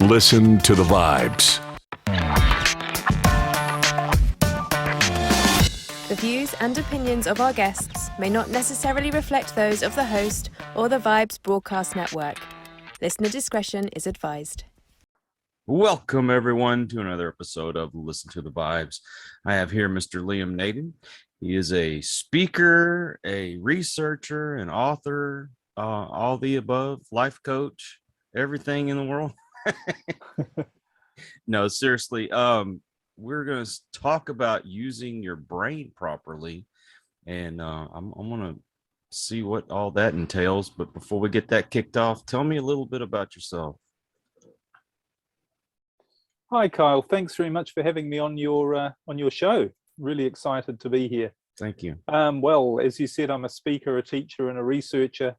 Listen to the vibes. The views and opinions of our guests may not necessarily reflect those of the host or the Vibes Broadcast Network. Listener discretion is advised. Welcome, everyone, to another episode of Listen to the Vibes. I have here Mr. Liam Naden. He is a speaker, a researcher, an author, all the above, life coach, everything in the world. No, seriously. We're going to talk about using your brain properly, and I'm going to see what all that entails. But before we get that kicked off, tell me a little bit about yourself. Hi, Kyle. Thanks very much for having me on your show. Really excited to be here. Thank you. Well, as you said, I'm a speaker, a teacher, and a researcher,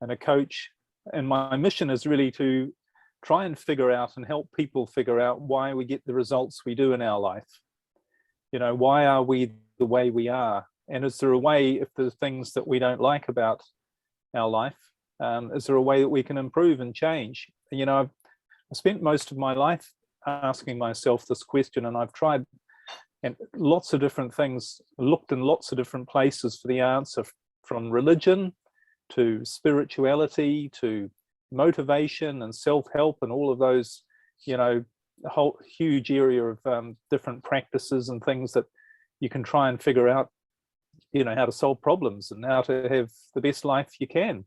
and a coach. And my mission is really to try and figure out and help people figure out why we get the results we do in our life. You know, why are we the way we are? And is there a way, if there's things that we don't like about our life, is there a way that we can improve and change? You know, I spent most of my life asking myself this question, and I've tried and lots of different things, looked in lots of different places for the answer, from religion to spirituality to motivation and self-help and all of those, you know, a whole huge area of different practices and things that you can try and figure out, you know, how to solve problems and how to have the best life you can.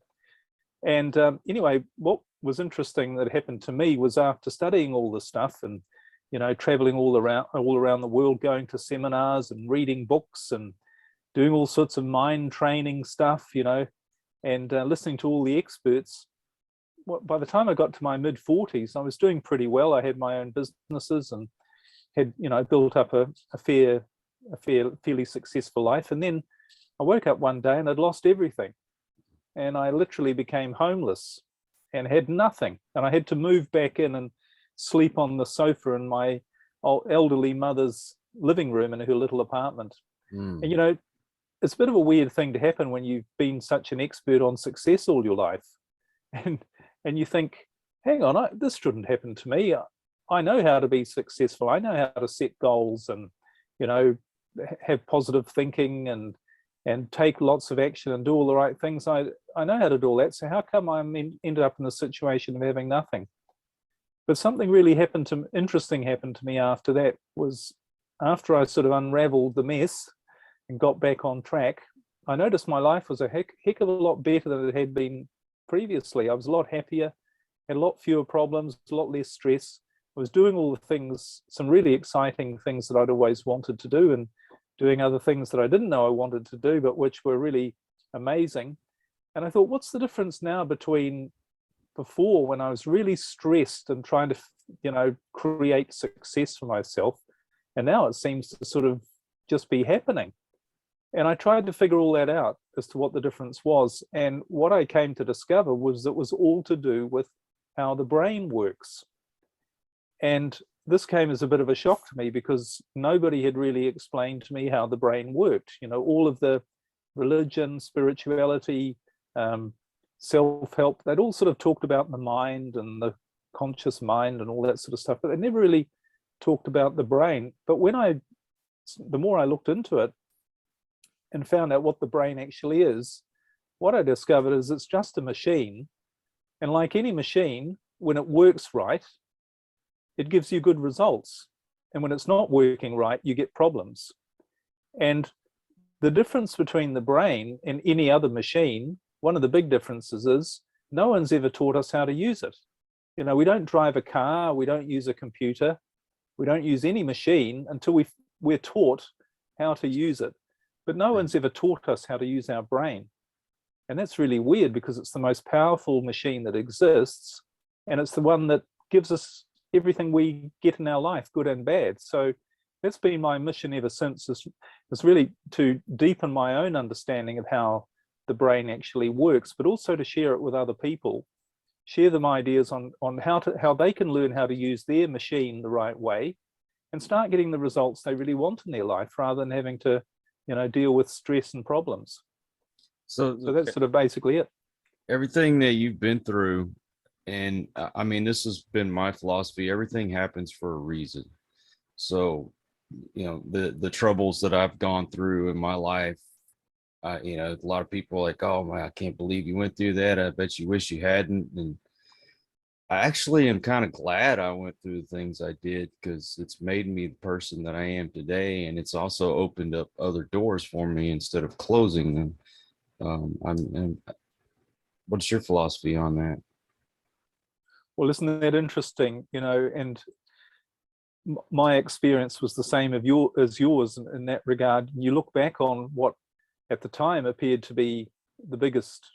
And anyway, what was interesting that happened to me was, after studying all this stuff and, you know, traveling all around the world, going to seminars and reading books and doing all sorts of mind training stuff, you know, and listening to all the experts, by the time I got to my mid-40s, I was doing pretty well. I had my own businesses and had, you know, built up a fairly successful life. And then I woke up one day and I'd lost everything. And I literally became homeless and had nothing. And I had to move back in and sleep on the sofa in my elderly mother's living room in her little apartment. And, you know, it's a bit of a weird thing to happen when you've been such an expert on success all your life. And you think, hang on, this shouldn't happen to me. I know how to be successful. I know how to set goals and, you know, have positive thinking and take lots of action and do all the right things. I know how to do all that. So how come I ended up in the situation of having nothing? But something really interesting happened to me after that. Was after I sort of unraveled the mess and got back on track, I noticed my life was a heck of a lot better than it had been previously. I was a lot happier, had a lot fewer problems, a lot less stress. I was doing all the things, some really exciting things that I'd always wanted to do, and doing other things that I didn't know I wanted to do, but which were really amazing. And I thought, what's the difference now between before, when I was really stressed and trying to, you know, create success for myself, and now it seems to sort of just be happening. And I tried to figure all that out as to what the difference was. And what I came to discover was it was all to do with how the brain works. And this came as a bit of a shock to me, because nobody had really explained to me how the brain worked. You know, all of the religion, spirituality, self-help, they'd all sort of talked about the mind and the conscious mind and all that sort of stuff, but they never really talked about the brain. But the more I looked into it and found out what the brain actually is, what I discovered is it's just a machine. And like any machine, when it works right, it gives you good results. And when it's not working right, you get problems. And the difference between the brain and any other machine, one of the big differences is no one's ever taught us how to use it. You know, we don't drive a car, we don't use a computer, we don't use any machine until we're taught how to use it. But no one's ever taught us how to use our brain. And that's really weird, because it's the most powerful machine that exists. And it's the one that gives us everything we get in our life, good and bad. So that's been my mission ever since, is really to deepen my own understanding of how the brain actually works, but also to share it with other people, share them ideas on how they can learn how to use their machine the right way and start getting the results they really want in their life, rather than having to, you know, deal with stress and problems. So that's sort of basically it. Everything that you've been through, And I mean, this has been my philosophy. Everything happens for a reason. So, the troubles that I've gone through in my life, a lot of people are like, oh man, I can't believe you went through that. I bet you wish you hadn't. And I actually am kind of glad I went through the things I did, because it's made me the person that I am today. And it's also opened up other doors for me instead of closing them. And what's your philosophy on that? Well, isn't that interesting? And my experience was the same as yours in that regard. You look back on what at the time appeared to be the biggest,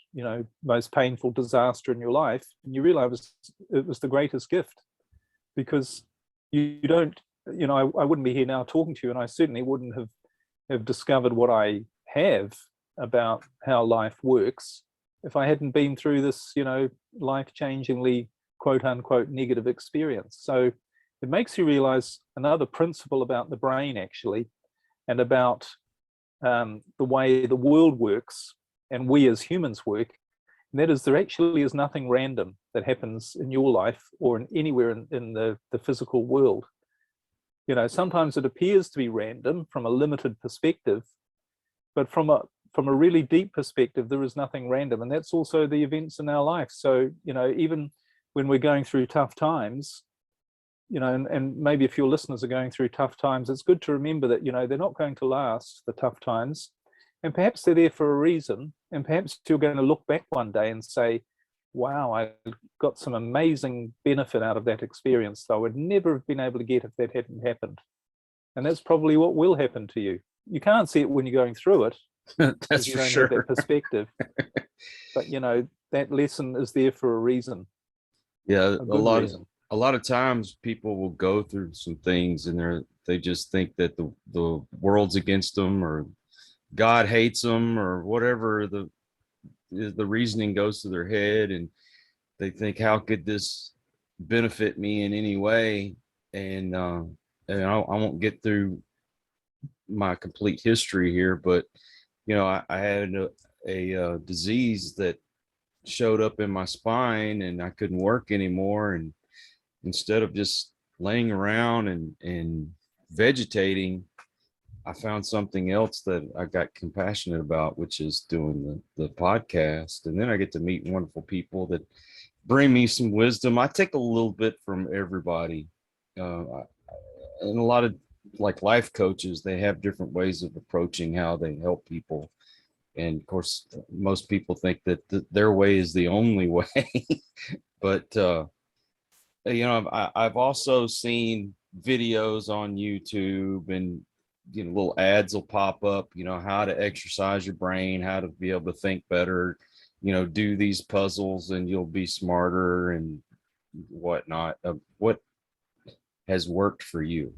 most painful disaster in your life, and you realize it was the greatest gift, because you don't, I wouldn't be here now talking to you, and I certainly wouldn't have discovered what I have about how life works if I hadn't been through this, life-changingly, quote unquote, negative experience. So it makes you realize another principle about the brain, actually, and about the way the world works and we as humans work. And that is, there actually is nothing random that happens in your life or anywhere in the physical world. Sometimes it appears to be random from a limited perspective, but from a really deep perspective, there is nothing random. And that's also the events in our life. So, even when we're going through tough times, and maybe if your listeners are going through tough times, it's good to remember that, they're not going to last, the tough times, and perhaps they're there for a reason. And perhaps you're going to look back one day and say, wow, I got some amazing benefit out of that experience that I would never have been able to get if that hadn't happened. And that's probably what will happen to you. You can't see it when you're going through it. That's for sure. Have that perspective. But, that lesson is there for a reason. Yeah, a lot of times people will go through some things and they just think that the world's against them, or God hates them, or whatever the reasoning goes to their head, and they think, how could this benefit me in any way? And I won't get through my complete history here, but I had a disease that showed up in my spine, and I couldn't work anymore. And instead of just laying around and vegetating, I found something else that I got compassionate about, which is doing the podcast. And then I get to meet wonderful people that bring me some wisdom. I take a little bit from everybody. And a lot of, like, life coaches, they have different ways of approaching how they help people. And of course, most people think that their way is the only way. But, I've also seen videos on YouTube, and, little ads will pop up, how to exercise your brain, how to be able to think better, do these puzzles and you'll be smarter and whatnot. What has worked for you?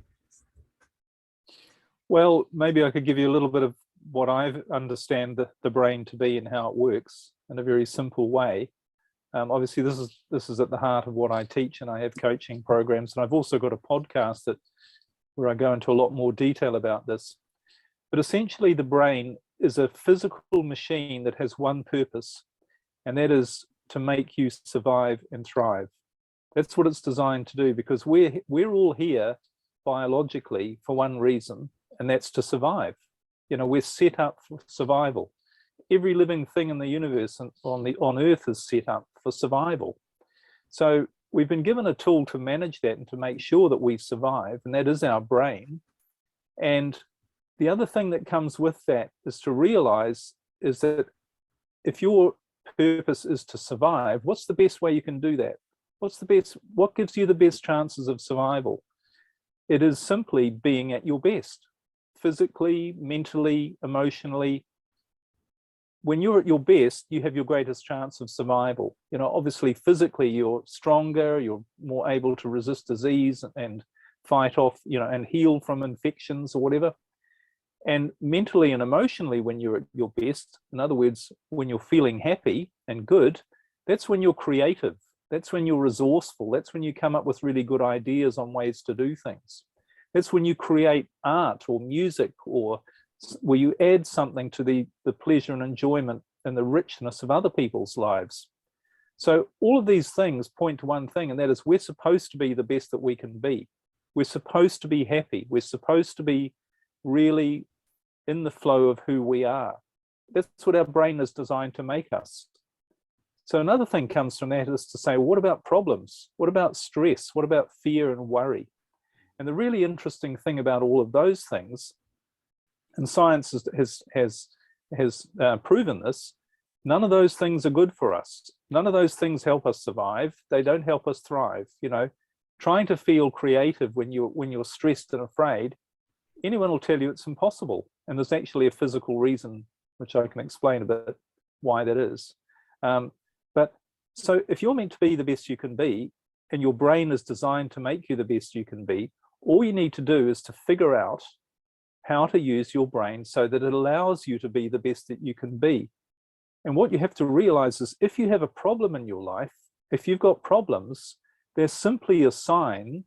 Well, maybe I could give you a little bit of what I understand the brain to be and how it works in a very simple way. Obviously, this is at the heart of what I teach, and I have coaching programs, and I've also got a podcast where I go into a lot more detail about this. But essentially, the brain is a physical machine that has one purpose, and that is to make you survive and thrive. That's what it's designed to do, because we're all here biologically for one reason, and that's to survive. We're set up for survival. Every living thing in the universe and on Earth is set up for survival. So we've been given a tool to manage that and to make sure that we survive, and that is our brain. And the other thing that comes with that is to realize is that if your purpose is to survive, what's the best way you can do that? What gives you the best chances of survival? It is simply being at your best, physically, mentally, emotionally. When you're at your best, you have your greatest chance of survival. Obviously, physically, you're stronger, you're more able to resist disease and fight off, and heal from infections or whatever. And mentally and emotionally, when you're at your best, in other words, when you're feeling happy and good, that's when you're creative. That's when you're resourceful. That's when you come up with really good ideas on ways to do things. That's when you create art or music, or where you add something to the pleasure and enjoyment and the richness of other people's lives. So all of these things point to one thing, and that is we're supposed to be the best that we can be. We're supposed to be happy. We're supposed to be really in the flow of who we are. That's what our brain is designed to make us. So another thing comes from that is to say, well, what about problems? What about stress? What about fear and worry? And the really interesting thing about all of those things, and science has proven this, none of those things are good for us. None of those things help us survive. They don't help us thrive. You know, trying to feel creative when you're stressed and afraid, anyone will tell you it's impossible. And there's actually a physical reason, which I can explain a bit why that is. But so if you're meant to be the best you can be, and your brain is designed to make you the best you can be, all you need to do is to figure out how to use your brain so that it allows you to be the best that you can be. And what you have to realize is if you have a problem in your life, if you've got problems, they're simply a sign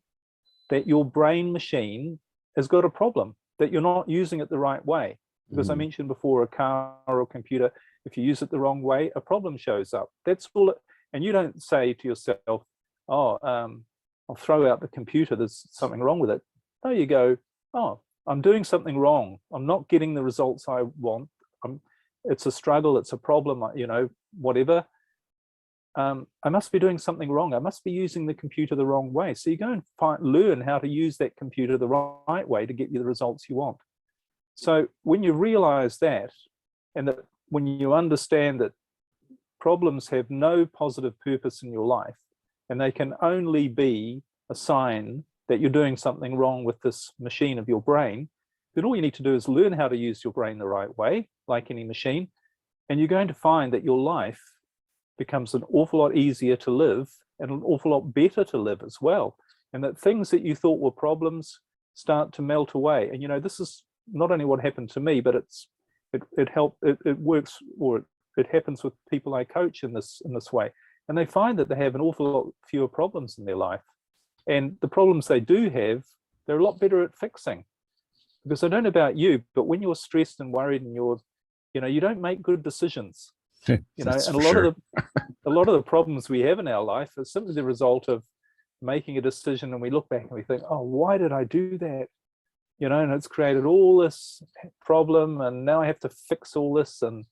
that your brain machine has got a problem, that you're not using it the right way. Because I mentioned before, a car or a computer, if you use it the wrong way, a problem shows up. That's all. And you don't say to yourself, oh, I'll throw out the computer, there's something wrong with it. No, you go, oh, I'm doing something wrong. I'm not getting the results I want. It's a struggle, it's a problem, you know, whatever. I must be doing something wrong. I must be using the computer the wrong way. So you go and learn how to use that computer the right way to get you the results you want. So when you realize that, and that when you understand that problems have no positive purpose in your life, and they can only be a sign that you're doing something wrong with this machine of your brain, then all you need to do is learn how to use your brain the right way, like any machine, and you're going to find that your life becomes an awful lot easier to live and an awful lot better to live as well. And that things that you thought were problems start to melt away. And you know, this is not only what happened to me, but it works, or it happens with people I coach in this way. And they find that they have an awful lot fewer problems in their life. And the problems they do have, they're a lot better at fixing. Because I don't know about you, but when you're stressed and worried and you don't make good decisions. You know, and a lot of the problems we have in our life are simply the result of making a decision, and we look back and we think, oh, why did I do that? You know, and it's created all this problem, and now I have to fix all this and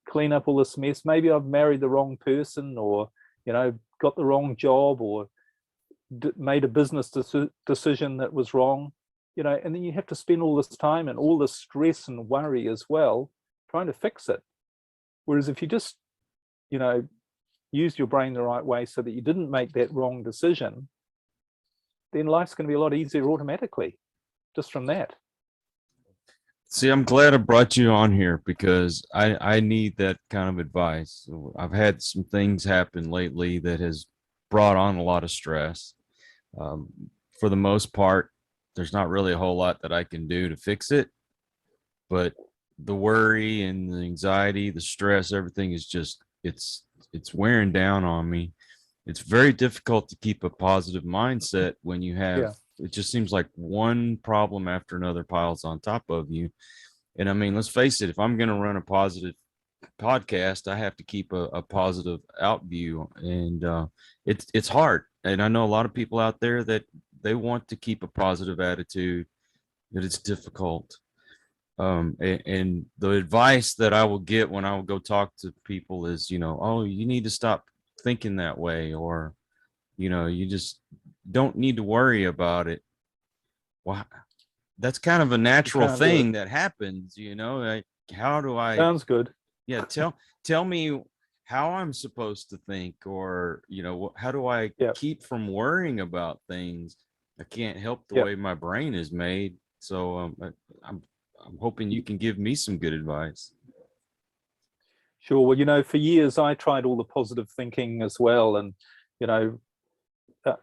clean up all this mess. Maybe I've married the wrong person, or, you know, got the wrong job, or made a business decision that was wrong, you know, and then you have to spend all this time and all this stress and worry as well trying to fix it. Whereas if you just, you know, used your brain the right way so that you didn't make that wrong decision, then life's going to be a lot easier automatically just from that. See, I'm glad I brought you on here because I need that kind of advice. I've had some things happen lately that has brought on a lot of stress. For the most part, there's not really a whole lot that I can do to fix it, but the worry and the anxiety, the stress, everything is just, it's wearing down on me. It's very difficult to keep a positive mindset when you have, it just seems like one problem after another piles on top of you. And I mean, let's face it, if I'm going to run a positive podcast, I have to keep a positive out view, and it's hard. And I know a lot of people out there that they want to keep a positive attitude, that it's difficult. And the advice that I will get when I will go talk to people is, you know, oh, you need to stop thinking that way, or, you know, you just don't need to worry about it. Well, that's kind of a natural thing that happens, you know. Like, how do I? Sounds good. Yeah, tell me how I'm supposed to think, or, you know, how do I keep from worrying about things? I can't help the way my brain is made. So I'm hoping you can give me some good advice. Sure. Well, you know, for years I tried all the positive thinking as well, and, you know,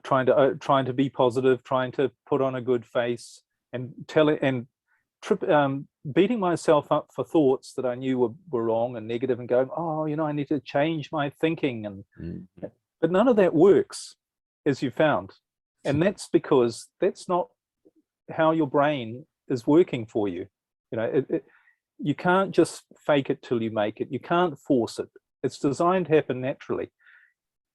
trying to be positive, trying to put on a good face, and beating myself up for thoughts that I knew were wrong and negative, and going, oh, you know, I need to change my thinking, and but none of that works, as you found, and that's because that's not how your brain is working for you. You know, you can't just fake it till you make it. You can't force it. It's designed to happen naturally.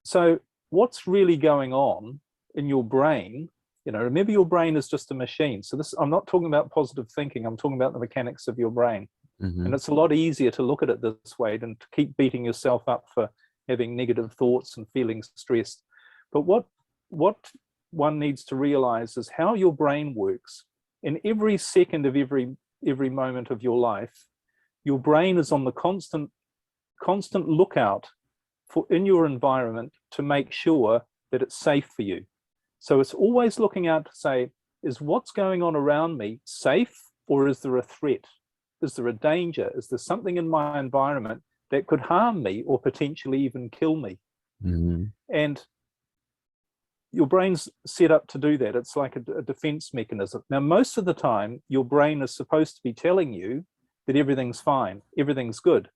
So what's really going on in your brain? Remember, your brain is just a machine. So I'm not talking about positive thinking. I'm talking about the mechanics of your brain. And it's a lot easier to look at it this way than to keep beating yourself up for having negative thoughts and feeling stressed. But what one needs to realize is how your brain works. In every second of every moment of your life, your brain is on the constant lookout in your environment to make sure that it's safe for you. So it's always looking out to say, is what's going on around me safe, or is there a threat? Is there a danger? Is there something in my environment that could harm me or potentially even kill me? And your brain's set up to do that. It's like a defense mechanism. Now, most of the time, your brain is supposed to be telling you that everything's fine, everything's good,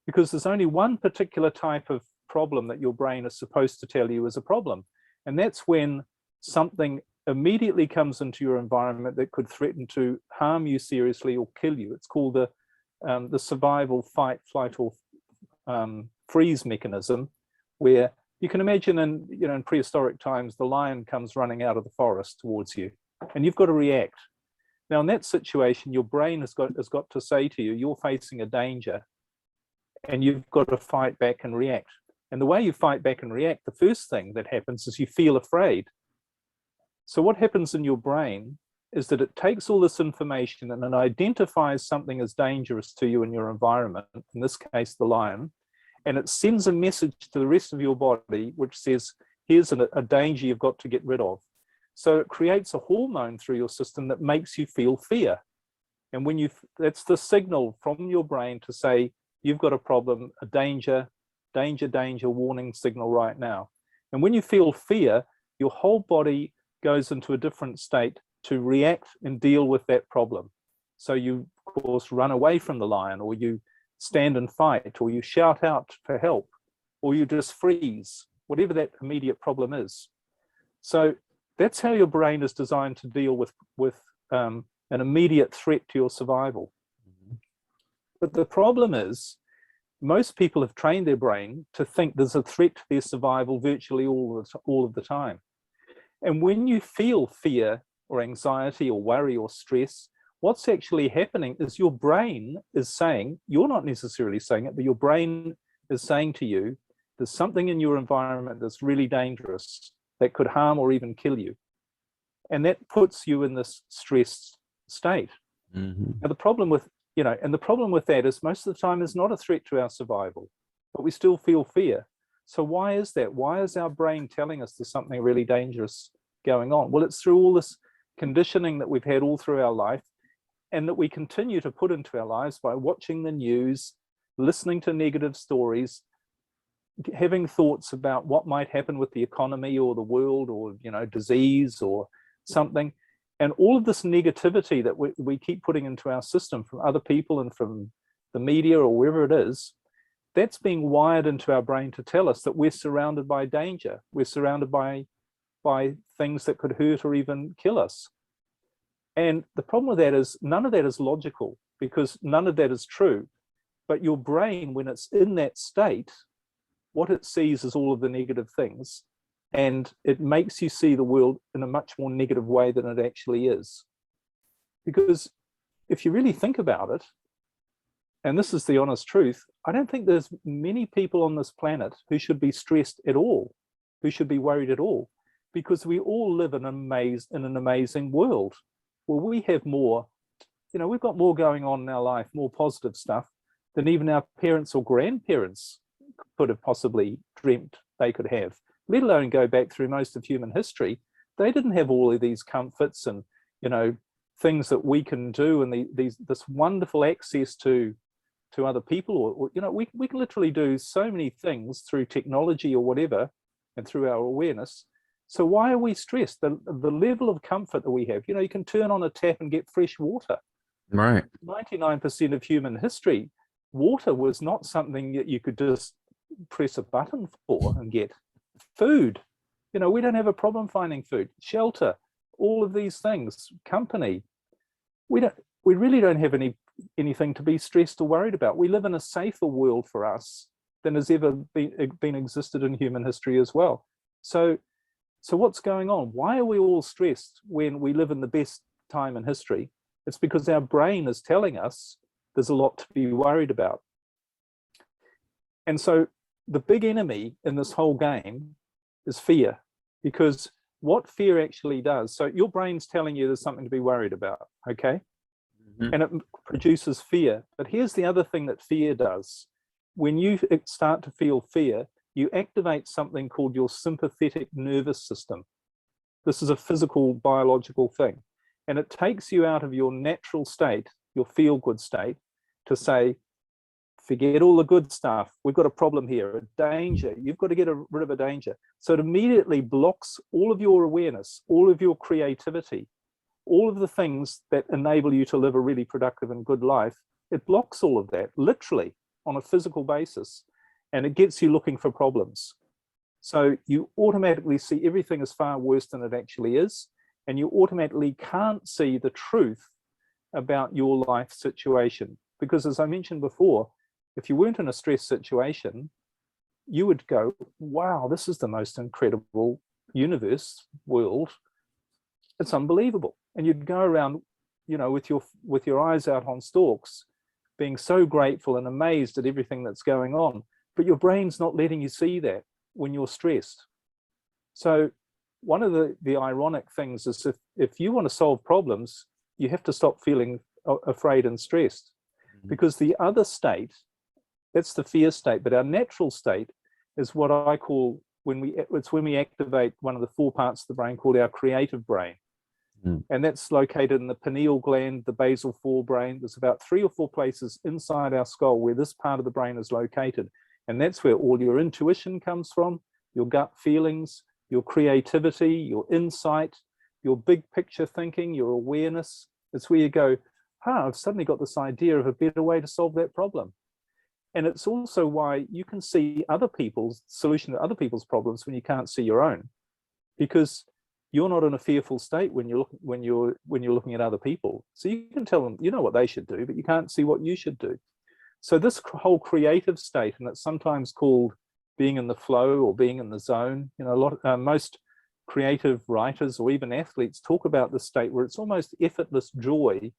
because there's only one particular type of problem that your brain is supposed to tell you is a problem. And that's when something immediately comes into your environment that could threaten to harm you seriously or kill you. It's called the survival, fight, flight, or freeze mechanism, where you can imagine in prehistoric times, the lion comes running out of the forest towards you, and you've got to react. Now, in that situation, your brain has got to say to you, you're facing a danger, and you've got to fight back and react. And the way you fight back and react, the first thing that happens is you feel afraid. So what happens in your brain is that it takes all this information and it identifies something as dangerous to you in your environment, in this case, the lion, and it sends a message to the rest of your body, which says, here's a danger you've got to get rid of. So it creates a hormone through your system that makes you feel fear. And that's the signal from your brain to say, you've got a problem, a danger, warning signal right now. And when you feel fear, your whole body goes into a different state to react and deal with that problem. So you, of course, run away from the lion, or you stand and fight, or you shout out for help, or you just freeze, whatever that immediate problem is. So that's how your brain is designed to deal with an immediate threat to your survival. But the problem is, most people have trained their brain to think there's a threat to their survival virtually all of the time. And when you feel fear or anxiety or worry or stress, what's actually happening is your brain is saying, you're not necessarily saying it, but your brain is saying to you, there's something in your environment that's really dangerous that could harm or even kill you. And that puts you in this stressed state. Now, the problem with that is most of the time is not a threat to our survival, but we still feel fear. So why is that? Why is our brain telling us there's something really dangerous going on? Well, it's through all this conditioning that we've had all through our life, and that we continue to put into our lives by watching the news, listening to negative stories, having thoughts about what might happen with the economy or the world, or disease or something. And all of this negativity that we keep putting into our system from other people and from the media or wherever it is, that's being wired into our brain to tell us that we're surrounded by danger. We're surrounded by things that could hurt or even kill us. And the problem with that is none of that is logical, because none of that is true. But your brain, when it's in that state, what it sees is all of the negative things. And it makes you see the world in a much more negative way than it actually is. Because if you really think about it, and this is the honest truth, I don't think there's many people on this planet who should be stressed at all, who should be worried at all, because we all live in an amazing world where we have more, we've got more going on in our life, more positive stuff than even our parents or grandparents could have possibly dreamt they could have, let alone go back through most of human history. They didn't have all of these comforts and, things that we can do, and this wonderful access to other people, or we can literally do so many things through technology or whatever, and through our awareness. So why are we stressed? The level of comfort that we have, you can turn on a tap and get fresh water. Right. 99% of human history, water was not something that you could just press a button for and get. Food, we don't have a problem finding food. Shelter, all of these things, company. We really don't have anything to be stressed or worried about. We live in a safer world for us than has ever been existed in human history as well. So what's going on? Why are we all stressed when we live in the best time in history? It's because our brain is telling us there's a lot to be worried about. And so the big enemy in this whole game is fear, because what fear actually does, so your brain's telling you there's something to be worried about, okay? Mm-hmm. And it produces fear. But here's the other thing that fear does. When you start to feel fear, you activate something called your sympathetic nervous system. This is a physical, biological thing. And it takes you out of your natural state, your feel-good state, to say, forget all the good stuff. We've got a problem here, a danger. You've got to get rid of a danger. So it immediately blocks all of your awareness, all of your creativity, all of the things that enable you to live a really productive and good life. It blocks all of that, literally, on a physical basis, and it gets you looking for problems. So you automatically see everything as far worse than it actually is, and you automatically can't see the truth about your life situation. Because as I mentioned before, if you weren't in a stress situation, you would go, wow, this is the most incredible universe, world. It's unbelievable. And you'd go around, you know, with your eyes out on stalks, being so grateful and amazed at everything that's going on. But your brain's not letting you see that when you're stressed. So one of the ironic things is if you want to solve problems, you have to stop feeling afraid and stressed. Because the other state, that's the fear state, but our natural state is what I call when we activate one of the 4 parts of the brain called our creative brain. And that's located in the pineal gland, the basal forebrain. There's about 3 or 4 places inside our skull where this part of the brain is located. And that's where all your intuition comes from, your gut feelings, your creativity, your insight, your big picture thinking, your awareness. It's where you go, I've suddenly got this idea of a better way to solve that problem. And it's also why you can see other people's solution to other people's problems when you can't see your own, because you're not in a fearful state when you're looking at other people. So you can tell them, you know what they should do, but you can't see what you should do. So this whole creative state, and it's sometimes called being in the flow or being in the zone. You know, most creative writers or even athletes talk about this state where it's almost effortless joy.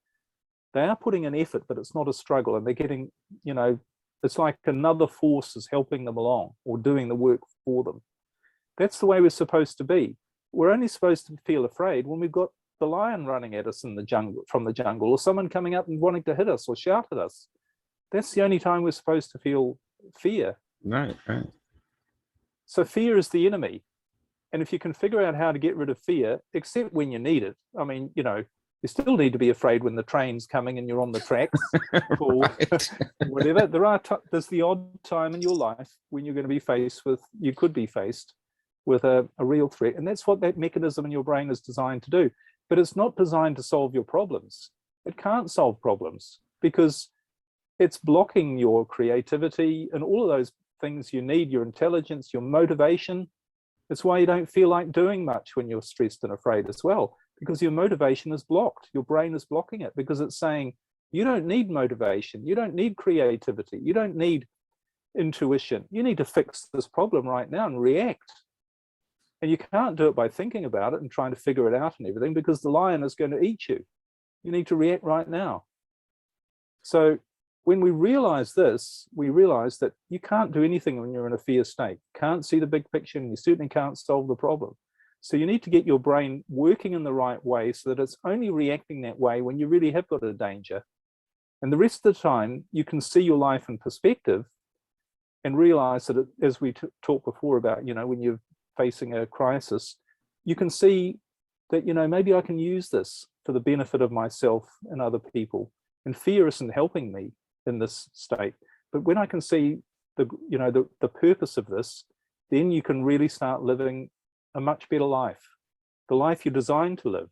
They are putting in effort, but it's not a struggle, and they're getting, you know, it's like another force is helping them along or doing the work for them. That's the way we're supposed to be. We're only supposed to feel afraid when we've got the lion running at us in the jungle, from the jungle, or someone coming up and wanting to hit us or shout at us. That's the only time we're supposed to feel fear. Right. So fear is the enemy. And if you can figure out how to get rid of fear, except when you need it, I mean, you know, you still need to be afraid when the train's coming and you're on the tracks or whatever. There's the odd time in your life when you're going to be you could be faced with a real threat. And that's what that mechanism in your brain is designed to do. But it's not designed to solve your problems. It can't solve problems because it's blocking your creativity and all of those things you need, your intelligence, your motivation. It's why you don't feel like doing much when you're stressed and afraid as well, because your motivation is blocked. Your brain is blocking it because it's saying, you don't need motivation. You don't need creativity. You don't need intuition. You need to fix this problem right now and react. And you can't do it by thinking about it and trying to figure it out and everything, because the lion is going to eat you. You need to react right now. So when we realize this, we realize that you can't do anything when you're in a fear state. You can't see the big picture, and you certainly can't solve the problem. So you need to get your brain working in the right way so that it's only reacting that way when you really have got a danger. And the rest of the time, you can see your life in perspective and realize that, as we talked before about, you know, when you're facing a crisis, you can see that, you know, maybe I can use this for the benefit of myself and other people. And fear isn't helping me in this state. But when I can see the purpose of this, then you can really start living a much better life, the life you're designed to live.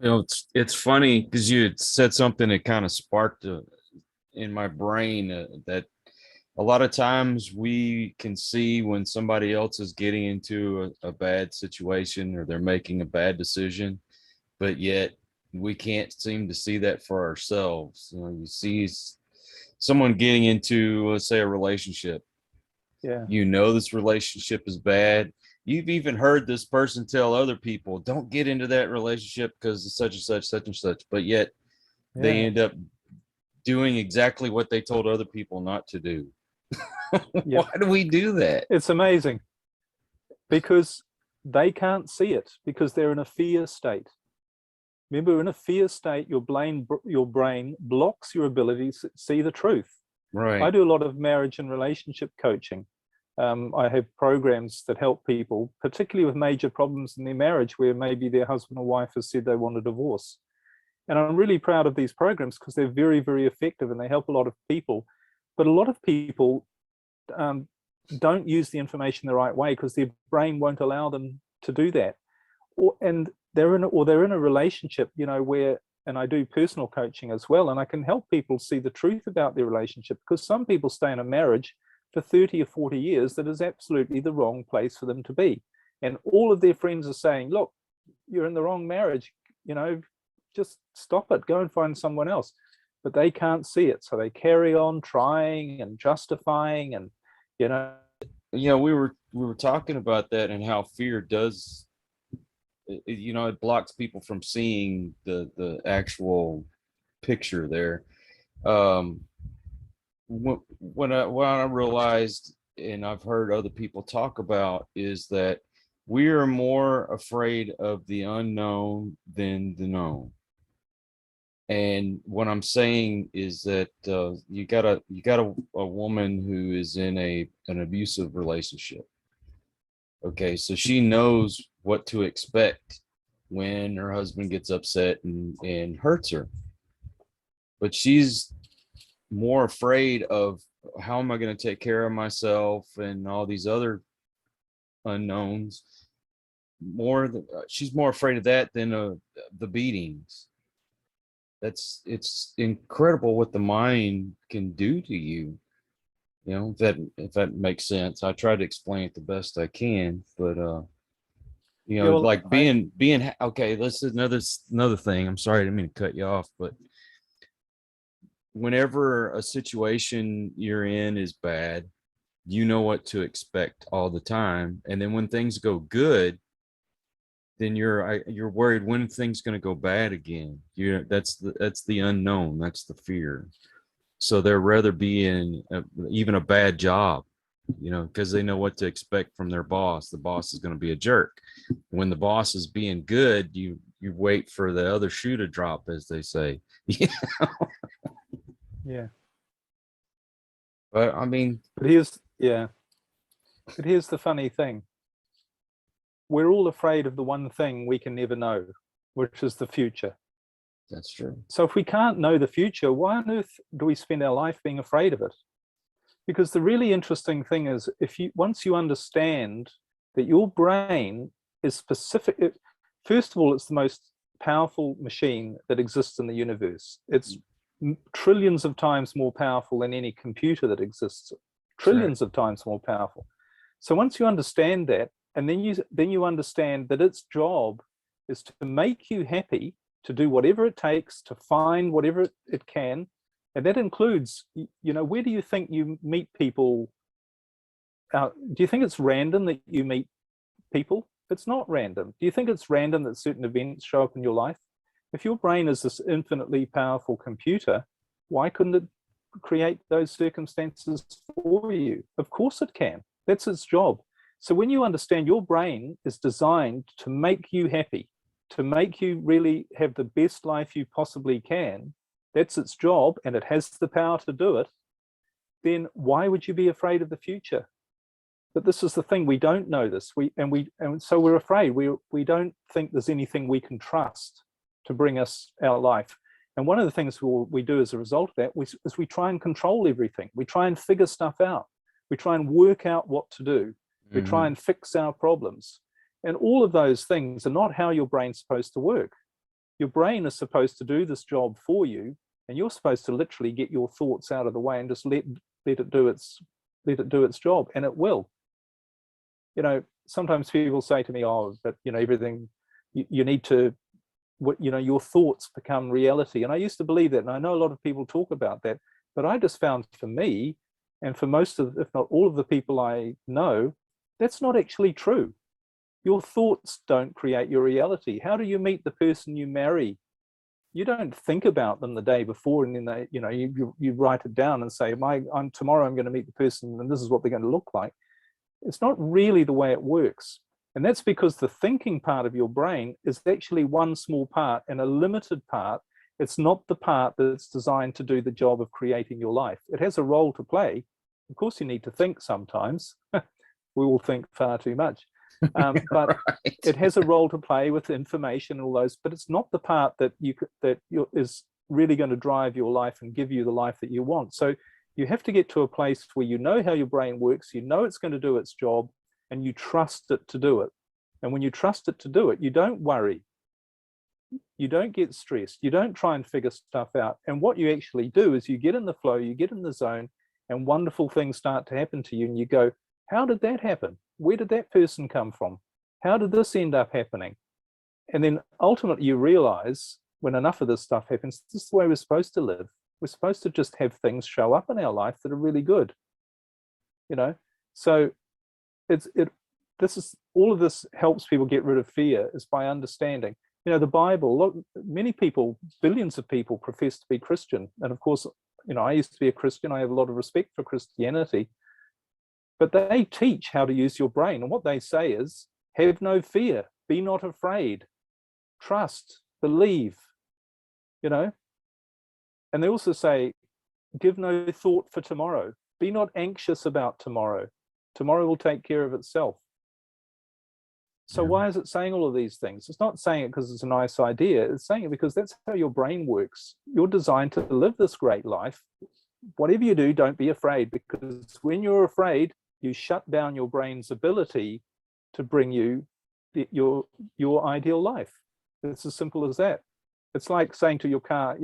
You know, it's funny because you had said something that kind of sparked in my brain that a lot of times we can see when somebody else is getting into a bad situation or they're making a bad decision, but yet we can't seem to see that for ourselves. You know, you see someone getting into, let's say, a relationship. Yeah. You know this relationship is bad. You've even heard this person tell other people, don't get into that relationship because it's such and such, such and such. But yet they end up doing exactly what they told other people not to do. Yep. Why do we do that? It's amazing because they can't see it because they're in a fear state. Remember, in a fear state, your brain blocks your ability to see the truth. Right. I do a lot of marriage and relationship coaching. I have programs that help people, particularly with major problems in their marriage, where maybe their husband or wife has said they want a divorce. And I'm really proud of these programs because they're very, very effective and they help a lot of people. But a lot of people don't use the information the right way because their brain won't allow them to do that. And they're in a relationship, where, and I do personal coaching as well, and I can help people see the truth about their relationship, because some people stay in a marriage for 30 or 40 years that is absolutely the wrong place for them to be. And all of their friends are saying, look, you're in the wrong marriage, just stop it, go and find someone else. But they can't see it. So they carry on trying and justifying and, we were talking about that and how fear does, it blocks people from seeing the actual picture there. What I realized, and I've heard other people talk about, is that we are more afraid of the unknown than the known. And what I'm saying is that you got a woman who is in an abusive relationship. Okay, so she knows what to expect when her husband gets upset and hurts her. But she's more afraid of, how am I going to take care of myself and all these other unknowns. She's more afraid of that than the beatings. It's incredible what the mind can do to you. If that makes sense. I try to explain it the best I can, but like being okay. This is another thing. I'm sorry, I didn't mean to cut you off, but whenever a situation you're in is bad, you know what to expect all the time, and then when things go good, then you're worried when things going to go bad again. That's the unknown. That's the fear. So they'd rather be in even a bad job, because they know what to expect from their boss. The boss is going to be a jerk. When the boss is being good, you wait for the other shoe to drop, as they say. Yeah. But I mean, but here's the funny thing. We're all afraid of the one thing we can never know, which is the future. That's true. So if we can't know the future, why on earth do we spend our life being afraid of it? Because the really interesting thing is, once you understand that your brain is specific, first of all, it's the most powerful machine that exists in the universe. It's trillions of times more powerful than any computer that exists. Trillions of times more powerful. So once you understand that, and then you understand that its job is to make you happy, to do whatever it takes, to find whatever it can. And that includes, where do you think you meet people? Do you think it's random that you meet people? It's not random. Do you think it's random that certain events show up in your life? If your brain is this infinitely powerful computer, why couldn't it create those circumstances for you? Of course it can. That's its job. So when you understand your brain is designed to make you happy, to make you really have the best life you possibly can, that's its job, and it has the power to do it, then why would you be afraid of the future? But this is the thing, we don't know this. And so we're afraid. We don't think there's anything we can trust to bring us our life. And one of the things we do as a result of that is we try and control everything. We try and figure stuff out. We try and work out what to do. We try and fix our problems. And all of those things are not how your brain's supposed to work. Your brain is supposed to do this job for you, and you're supposed to literally get your thoughts out of the way and just let it do its job, and it will. Sometimes people say to me, but everything you need to, your thoughts become reality. And I used to believe that, and I know a lot of people talk about that, But I just found for me, and for most of, if not all of the people I know, that's not actually true. Your thoughts don't create your reality. How do you meet the person you marry? You don't think about them the day before, and then you write it down and say, tomorrow I'm going to meet the person, and this is what they're going to look like. It's not really the way it works. And that's because the thinking part of your brain is actually one small part and a limited part. It's not the part that's designed to do the job of creating your life. It has a role to play. Of course, you need to think sometimes. We all think far too much. But right. It has a role to play with information and all those, but it's not the part that is really going to drive your life and give you the life that you want. So you have to get to a place where you know how your brain works, you know it's going to do its job, and you trust it to do it. And when you trust it to do it, you don't worry. You don't get stressed. You don't try and figure stuff out. And what you actually do is you get in the flow, you get in the zone, and wonderful things start to happen to you. And you go, how did that happen? Where did that person come from? How did this end up happening? And then ultimately you realize when enough of this stuff happens, this is the way we're supposed to live. We're supposed to just have things show up in our life that are really good. So all of this helps people get rid of fear is by understanding. The Bible, look, many people, billions of people profess to be Christian. And of course, I used to be a Christian. I have a lot of respect for Christianity. But they teach how to use your brain. And what they say is, have no fear, be not afraid, trust, believe, And they also say, give no thought for tomorrow. Be not anxious about tomorrow. Tomorrow will take care of itself. So why is it saying all of these things? It's not saying it because it's a nice idea. It's saying it because that's how your brain works. You're designed to live this great life. Whatever you do, don't be afraid, because when you're afraid, you shut down your brain's ability to bring you your ideal life. It's as simple as that. It's like saying to your car,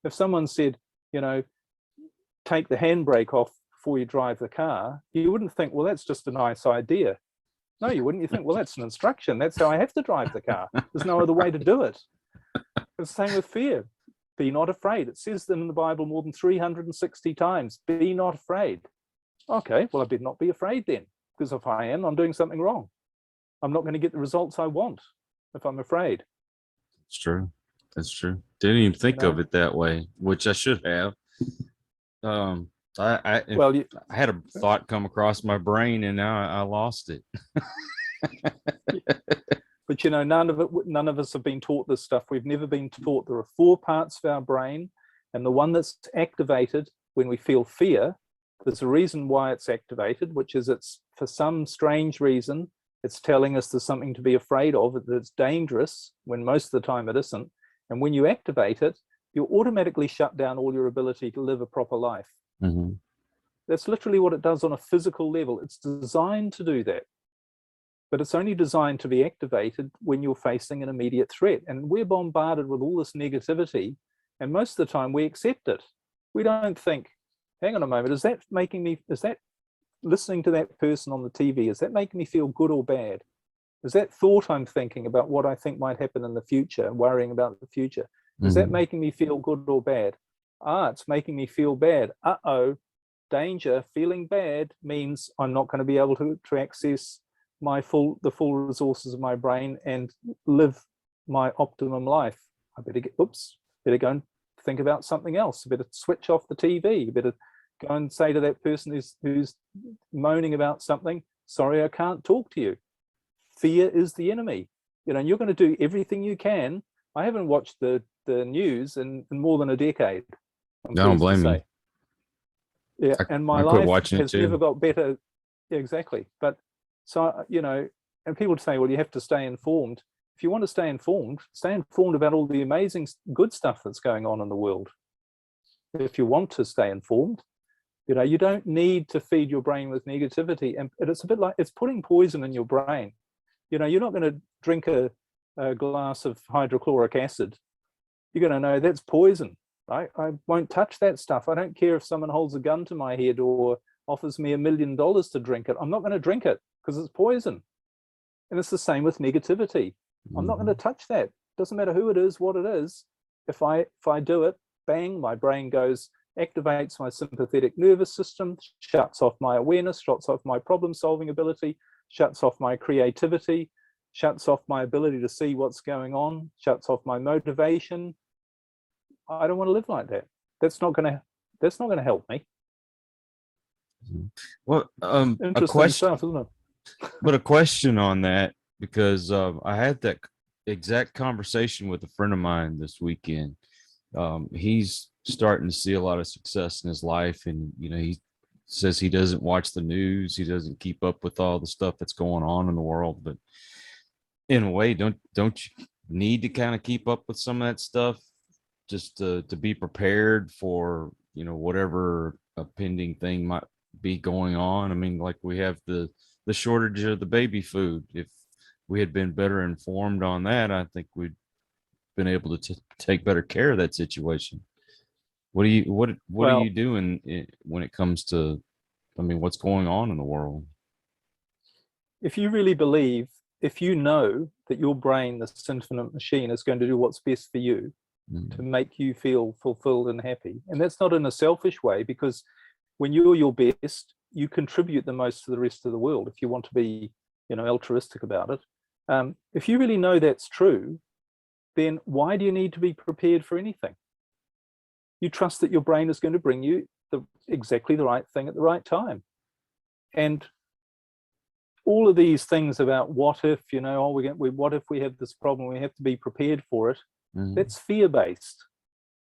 if someone said, take the handbrake off before you drive the car, you wouldn't think, well, that's just a nice idea. No, you wouldn't. You think, well, that's an instruction. That's how I have to drive the car. There's no other way to do it. It's the same with fear. Be not afraid. It says in the Bible more than 360 times, be not afraid. Okay, well, I better not be afraid then, because if I am, I'm doing something wrong. I'm not going to get the results I want if I'm afraid. It's true. That's true. Didn't even think of it that way, which I should have. I had a thought come across my brain, and now I lost it. But none of us have been taught this stuff. We've never been taught there are 4 parts of our brain, and the one that's activated when we feel fear, there's a reason why it's activated, which is it's for some strange reason, it's telling us there's something to be afraid of, that it's dangerous, when most of the time it isn't. And when you activate it, you automatically shut down all your ability to live a proper life. Mm-hmm. That's literally what it does on a physical level. It's designed to do that. But it's only designed to be activated when you're facing an immediate threat. And we're bombarded with all this negativity, and most of the time we accept it. We don't think, hang on a moment, is that listening to that person on the TV, is that making me feel good or bad? Is that thought I'm thinking about what I think might happen in the future, worrying about the future, is that making me feel good or bad? It's making me feel bad. Danger. Feeling bad means I'm not going to be able to access the full resources of my brain and live my optimum life. I better go and think about something else. I better switch off the TV. I better go and say to that person who's moaning about something, sorry, I can't talk to you. Fear is the enemy. And you're going to do everything you can. I haven't watched the news in more than a decade. I don't blame you. Yeah, and my life has never got better. Yeah, exactly. But so, and people say, well, you have to stay informed. If you want to stay informed about all the amazing good stuff that's going on in the world. If you want to stay informed, you don't need to feed your brain with negativity. And it's a bit like it's putting poison in your brain. You're not going to drink a glass of hydrochloric acid. You're going to know that's poison. Right? I won't touch that stuff. I don't care if someone holds a gun to my head or offers me $1 million to drink it. I'm not going to drink it because it's poison. And it's the same with negativity. I'm not going to touch that. Doesn't matter who it is, what it is. If I do it, bang, my brain goes, activates my sympathetic nervous system, shuts off my awareness, shuts off my problem solving ability, shuts off my creativity, shuts off my ability to see what's going on, shuts off my motivation. I don't want to live like that. That's not going to help me. Well, Interesting stuff, isn't it? But a question on that, because I had that exact conversation with a friend of mine this weekend. He's starting to see a lot of success in his life, and he says he doesn't watch the news, he doesn't keep up with all the stuff that's going on in the world, but in a way, don't you need to kind of keep up with some of that stuff just to be prepared for whatever a pending thing might be going on? I mean, like, we have the shortage of the baby food. If we had been better informed on that, I think we'd been able to take better care of that situation. What are you doing when it comes to, what's going on in the world? If you really believe, if you know that your brain, this infinite machine, is going to do what's best for you to make you feel fulfilled and happy, and that's not in a selfish way, because when you're your best, you contribute the most to the rest of the world, if you want to be altruistic about it. If you really know that's true, then why do you need to be prepared for anything? You trust that your brain is going to bring you exactly the right thing at the right time. And all of these things about what if, what if we have this problem, we have to be prepared for it. That's fear-based.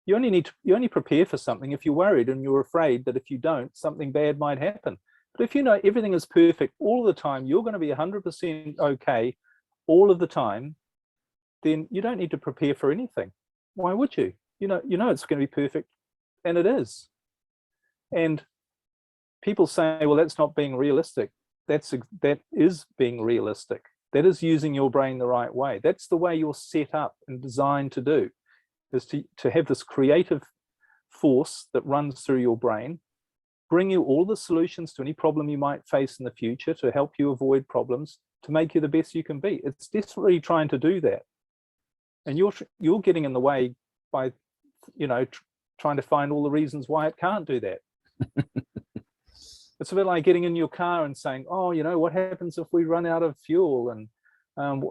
You only prepare for something if you're worried and you're afraid that if you don't, something bad might happen. But if you know everything is perfect all the time, you're going to be 100% okay all of the time, then you don't need to prepare for anything. Why would you? You know it's going to be perfect, and it is. And people say, well, that's not being realistic. That is being realistic. That is using your brain the right way. That's the way you're set up and designed to do, is to have this creative force that runs through your brain, bring you all the solutions to any problem you might face in the future, to help you avoid problems, to make you the best you can be. It's desperately trying to do that. And you're getting in the way by, trying to find all the reasons why it can't do that. It's a bit like getting in your car and saying, oh, what happens if we run out of fuel? And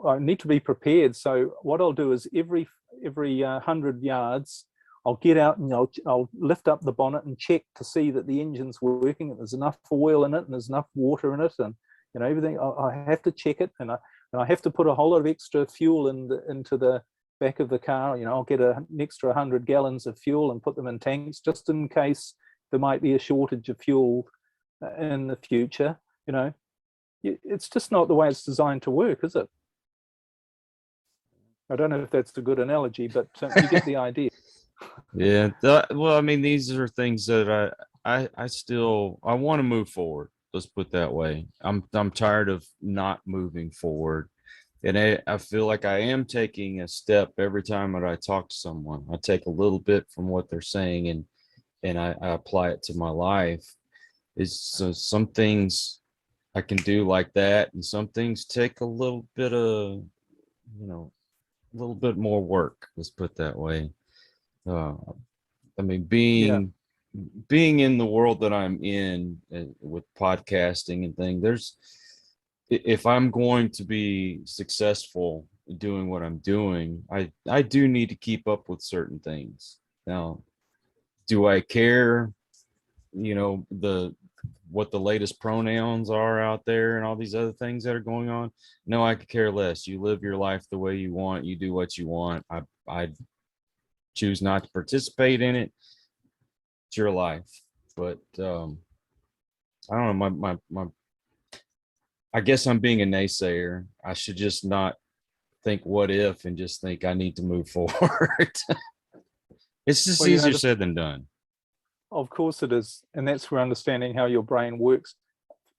I need to be prepared. So what I'll do is every 100 yards, I'll get out and I'll lift up the bonnet and check to see that the engine's working, and there's enough oil in it, and there's enough water in it, and everything. I have to check it, and I have to put a whole lot of extra fuel into the back of the car. I'll get an extra 100 gallons of fuel and put them in tanks just in case there might be a shortage of fuel in the future. It's just not the way it's designed to work, is it? I don't know if that's a good analogy, but you get the idea. Yeah. These are things that I want to move forward. Let's put it that way. I'm tired of not moving forward. And I feel like I am taking a step every time that I talk to someone. I take a little bit from what they're saying and I apply it to my life. So some things I can do like that, and some things take a little bit of, a little bit more work. Let's put it that way. Being in the world that I'm in with podcasting and things, if I'm going to be successful doing what I'm doing, I do need to keep up with certain things. Now, do I care, what the latest pronouns are out there and all these other things that are going on? No, I could care less. You live your life the way you want. You do what you want. I choose not to participate in it. It's your life. But I don't know. I guess I'm being a naysayer. I should just not think what if and just think I need to move forward. It's just easier said than done. Of course it is. And that's where understanding how your brain works,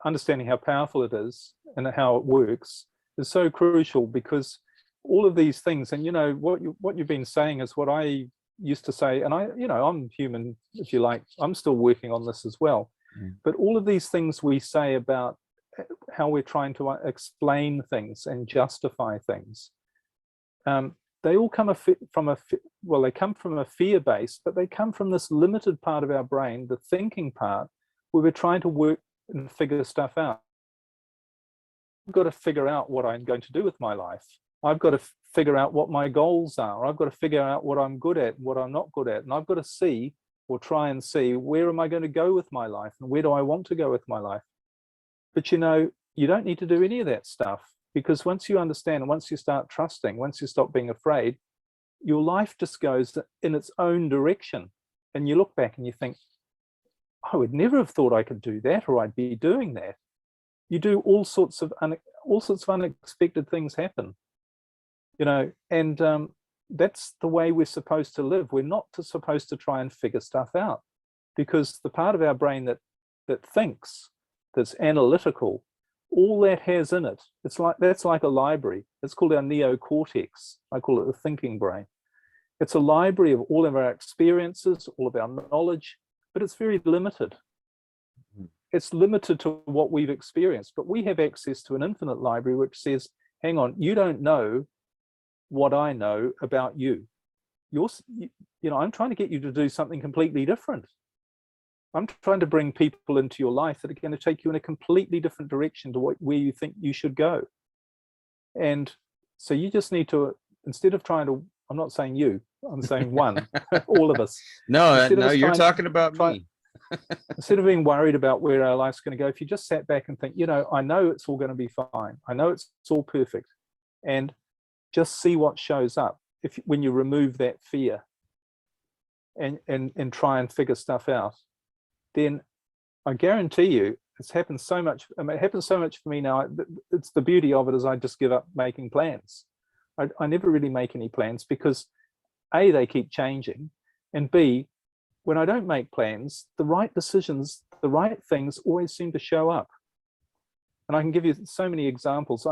understanding how powerful it is and how it works is so crucial, because all of these things, and what you've been saying is what I used to say, and I'm human, if you like. I'm still working on this as well. But all of these things we say about how we're trying to explain things and justify things, they all come they come from a fear base, but they come from this limited part of our brain, the thinking part, where we're trying to work and figure stuff out. I've got to figure out what I'm going to do with my life. I've got to figure out what my goals are. I've got to figure out what I'm good at and what I'm not good at. And I've got to see, or try and see, where am I going to go with my life and where do I want to go with my life? But you don't need to do any of that stuff, because once you understand and once you start trusting, once you stop being afraid, your life just goes in its own direction. And you look back and you think, I would never have thought I could do that, or I'd be doing that. You do all sorts of unexpected things happen, and that's the way we're supposed to live. We're not supposed to try and figure stuff out, because the part of our brain that thinks, that's analytical, all that has in it, that's like a library. It's called our neocortex. I call it the thinking brain. It's a library of all of our experiences, all of our knowledge, but it's very limited. It's limited to what we've experienced, but we have access to an infinite library which says, hang on, you don't know what I know about you. I'm trying to get you to do something completely different. I'm trying to bring people into your life that are going to take you in a completely different direction to where you think you should go. And so you just need to, instead of trying to, I'm not saying you, I'm saying one, all of us. No, you're talking about me. Instead of being worried about where our life's going to go, if you just sat back and think, I know it's all going to be fine. I know it's all perfect. And just see what shows up when you remove that fear and try and figure stuff out, then I guarantee you it's happened so much. I mean, it happens so much for me now. It's the beauty of it is I just give up making plans. I never really make any plans because A, they keep changing, and B, when I don't make plans, the right decisions, the right things always seem to show up. And I can give you so many examples.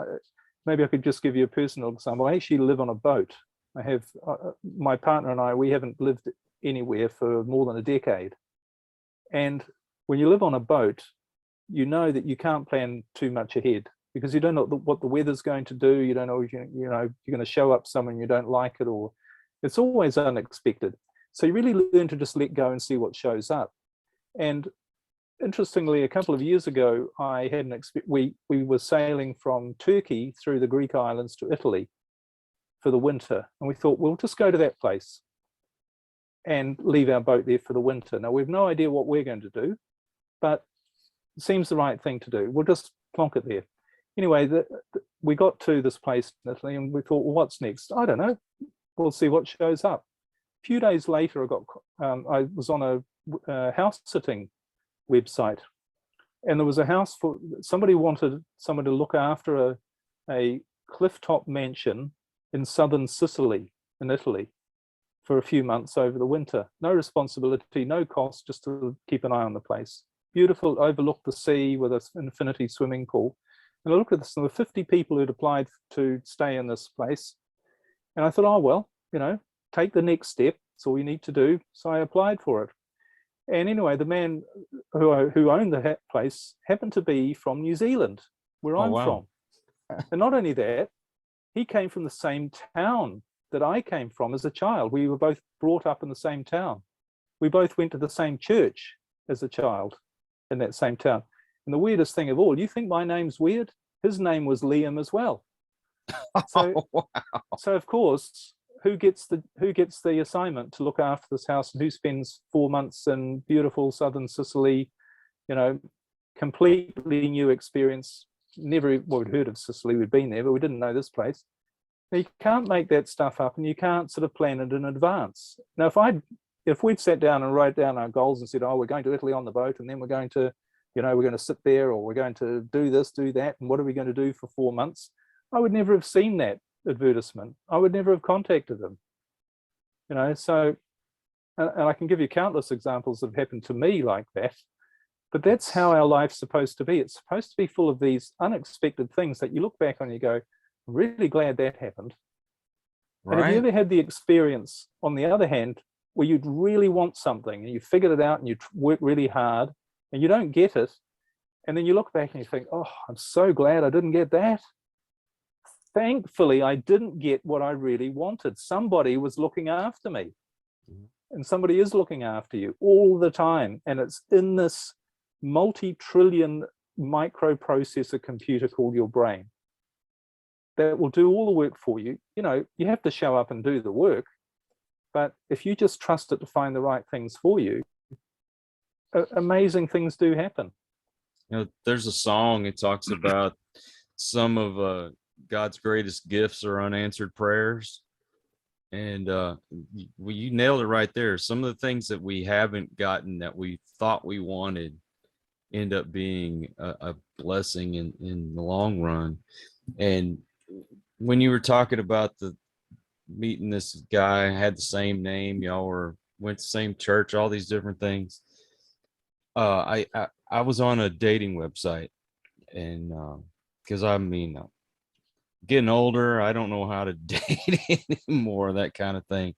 Maybe I could just give you a personal example. I actually live on a boat. I have my partner and I, we haven't lived anywhere for more than a decade. And when you live on a boat, you know that you can't plan too much ahead because you don't know what the weather's going to do. You don't know, you're going to show up somewhere and you don't like it, or it's always unexpected. So you really learn to just let go and see what shows up. And interestingly, a couple of years ago, I had we were sailing from Turkey through the Greek islands to Italy for the winter. And we thought, we'll just go to that place and leave our boat there for the winter. Now, we've no idea what we're going to do, but it seems the right thing to do. We'll just plonk it there. Anyway, we got to this place in Italy and we thought, well, what's next? I don't know. We'll see what shows up. A few days later, I was on a house sitting website, and there was a house for somebody wanted someone to look after a clifftop mansion in southern Sicily in Italy for a few months over the winter. No responsibility, no cost, just to keep an eye on the place. Beautiful, overlooked the sea with an infinity swimming pool. And I looked at this, and there were 50 people who'd applied to stay in this place. And I thought, oh, well, take the next step. That's all you need to do. So I applied for it. And anyway, the man who owned the place happened to be from New Zealand, where I'm from. And not only that, he came from the same town that I came from as a child. We were both brought up in the same town. We both went to the same church as a child in that same town. And the weirdest thing of all, you think my name's weird? His name was Liam as well. So, wow. So of course, who gets the assignment to look after this house, and who spends 4 months in beautiful southern Sicily, completely new experience. Never we'd heard of Sicily, we'd been there, but we didn't know this place. Now, you can't make that stuff up, and you can't sort of plan it in advance. Now, if we'd sat down and wrote down our goals and said, oh, we're going to Italy on the boat, and then we're going to, we're going to sit there, or we're going to do this, do that, and what are we going to do for 4 months? I would never have seen that advertisement. I would never have contacted them. So, and I can give you countless examples that have happened to me like that. But that's how our life's supposed to be. It's supposed to be full of these unexpected things that you look back on and you go, I'm really glad that happened. Right. And have you ever had the experience, on the other hand, where you'd really want something and you figured it out and you work really hard and you don't get it, and then you look back and you think, oh, I'm so glad I didn't get that. thankfully, I didn't get what I really wanted. Somebody was looking after me. And somebody is looking after you all the time. And it's in this multi-trillion microprocessor computer called your brain that will do all the work for you. You know, you have to show up and do the work. But if you just trust it to find the right things for you, amazing things do happen. You know, there's a song, it talks about some of God's greatest gifts are unanswered prayers. And you nailed it right there. Some of the things that we haven't gotten that we thought we wanted end up being a blessing in the long run. And when you were talking about the meeting this guy, had the same name, y'all went to the same church, all these different things. I was on a dating website, and because getting older, I don't know how to date anymore, that kind of thing.